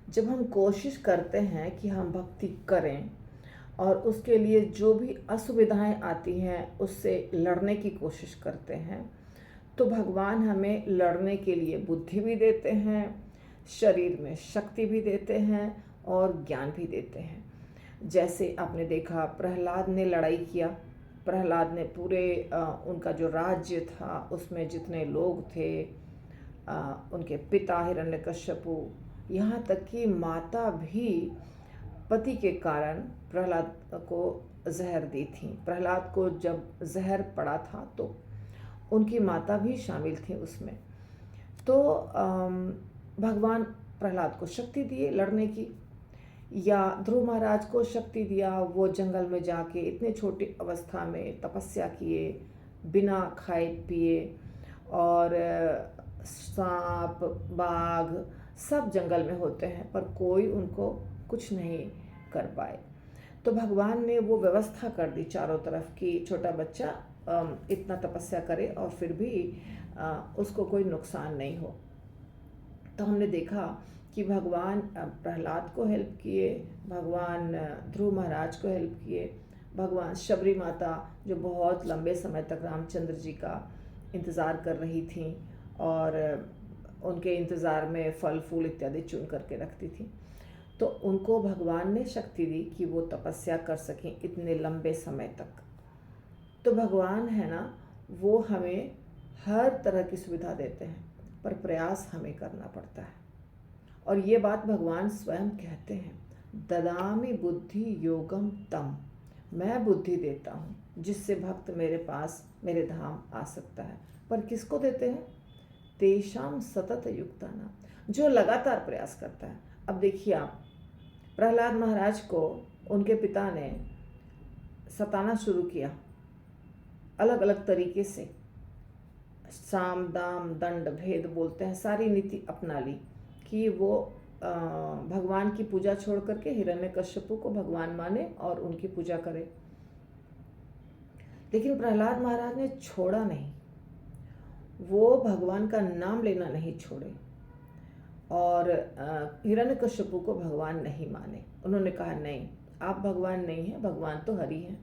जब हम कोशिश करते हैं कि हम भक्ति करें और उसके लिए जो भी असुविधाएं आती हैं उससे लड़ने की कोशिश करते हैं, तो भगवान हमें लड़ने के लिए बुद्धि भी देते हैं, शरीर में शक्ति भी देते हैं और ज्ञान भी देते हैं। जैसे आपने देखा, प्रहलाद ने लड़ाई किया। प्रहलाद ने पूरे उनका जो राज्य था उसमें जितने लोग थे, उनके पिता हिरण्यकश्यपु, यहाँ तक कि माता भी पति के कारण प्रहलाद को जहर दी थी। प्रहलाद को जब जहर पड़ा था तो उनकी माता भी शामिल थी उसमें। तो भगवान प्रहलाद को शक्ति दिए लड़ने की, या ध्रुव महाराज को शक्ति दिया। वो जंगल में जाके इतने छोटी अवस्था में तपस्या किए, बिना खाए पिए, और सांप बाघ सब जंगल में होते हैं पर कोई उनको कुछ नहीं कर पाए। तो भगवान ने वो व्यवस्था कर दी चारों तरफ कि छोटा बच्चा इतना तपस्या करे और फिर भी उसको कोई नुकसान नहीं हो। तो हमने देखा कि भगवान प्रहलाद को हेल्प किए, भगवान ध्रुव महाराज को हेल्प किए, भगवान शबरी माता जो बहुत लंबे समय तक रामचंद्र जी का इंतज़ार कर रही थी और उनके इंतज़ार में फल फूल इत्यादि चुन करके रखती थी, तो उनको भगवान ने शक्ति दी कि वो तपस्या कर सकें इतने लंबे समय तक। तो भगवान है ना, वो हमें हर तरह की सुविधा देते हैं पर प्रयास हमें करना पड़ता है। और ये बात भगवान स्वयं कहते हैं, ददामि बुद्धि योगम तम, मैं बुद्धि देता हूँ जिससे भक्त मेरे पास मेरे धाम आ सकता है। पर किसको देते हैं? तेषाम सतत युक्ताना, जो लगातार प्रयास करता है। अब देखिए आप, प्रहलाद महाराज को उनके पिता ने सताना शुरू किया, अलग अलग तरीके से साम दाम दंड भेद बोलते हैं, सारी नीति अपना ली कि वो भगवान की पूजा छोड़ करके हिरण्यकश्यपु को भगवान माने और उनकी पूजा करे। लेकिन प्रहलाद महाराज ने छोड़ा नहीं, वो भगवान का नाम लेना नहीं छोड़े और हिरण्यकश्यपु को भगवान नहीं माने। उन्होंने कहा नहीं, आप भगवान नहीं हैं, भगवान तो हरि हैं,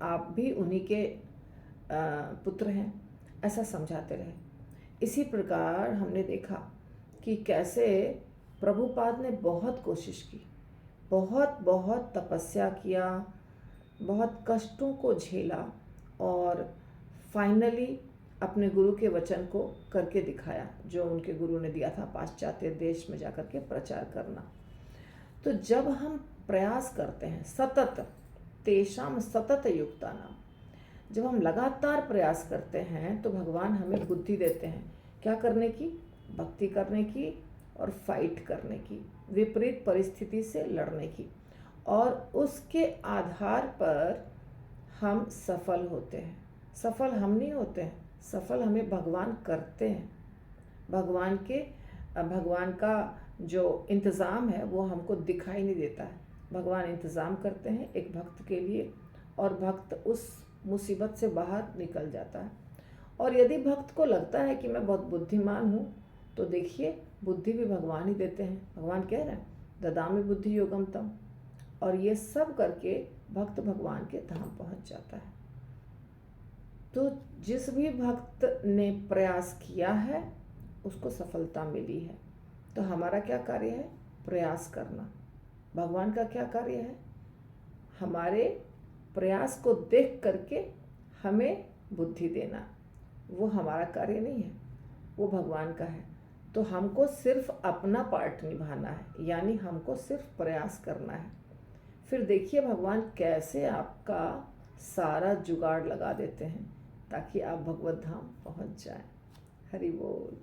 आप भी उन्हीं के पुत्र हैं, ऐसा समझाते रहे। इसी प्रकार हमने देखा कि कैसे प्रभुपाद ने बहुत कोशिश की, बहुत बहुत तपस्या किया, बहुत कष्टों को झेला और फाइनली अपने गुरु के वचन को करके दिखाया जो उनके गुरु ने दिया था, पाश्चात्य देश में जाकर के प्रचार करना। तो जब हम प्रयास करते हैं सतत, तेषाम सतत युक्तानाम, जब हम लगातार प्रयास करते हैं तो भगवान हमें बुद्धि देते हैं क्या करने की? भक्ति करने की और फाइट करने की, विपरीत परिस्थिति से लड़ने की, और उसके आधार पर हम सफल होते हैं। सफल हम नहीं होते हैं, सफल हमें भगवान करते हैं। भगवान का जो इंतज़ाम है वो हमको दिखाई नहीं देता है, भगवान इंतज़ाम करते हैं एक भक्त के लिए और भक्त उस मुसीबत से बाहर निकल जाता है। और यदि भक्त को लगता है कि मैं बहुत बुद्धिमान हूँ, तो देखिए बुद्धि भी भगवान ही देते हैं। भगवान कह रहे हैं ददामि बुद्धि योगम तम, और ये सब करके भक्त भगवान के धाम पहुँच जाता है। तो जिस भी भक्त ने प्रयास किया है उसको सफलता मिली है। तो हमारा क्या कार्य है? प्रयास करना। भगवान का क्या कार्य है? हमारे प्रयास को देख करके हमें बुद्धि देना। वो हमारा कार्य नहीं है, वो भगवान का है। तो हमको सिर्फ अपना पार्ट निभाना है, यानी हमको सिर्फ प्रयास करना है। फिर देखिए भगवान कैसे आपका सारा जुगाड़ लगा देते हैं ताकि आप भगवत धाम पहुंच जाएं। हरि बोल।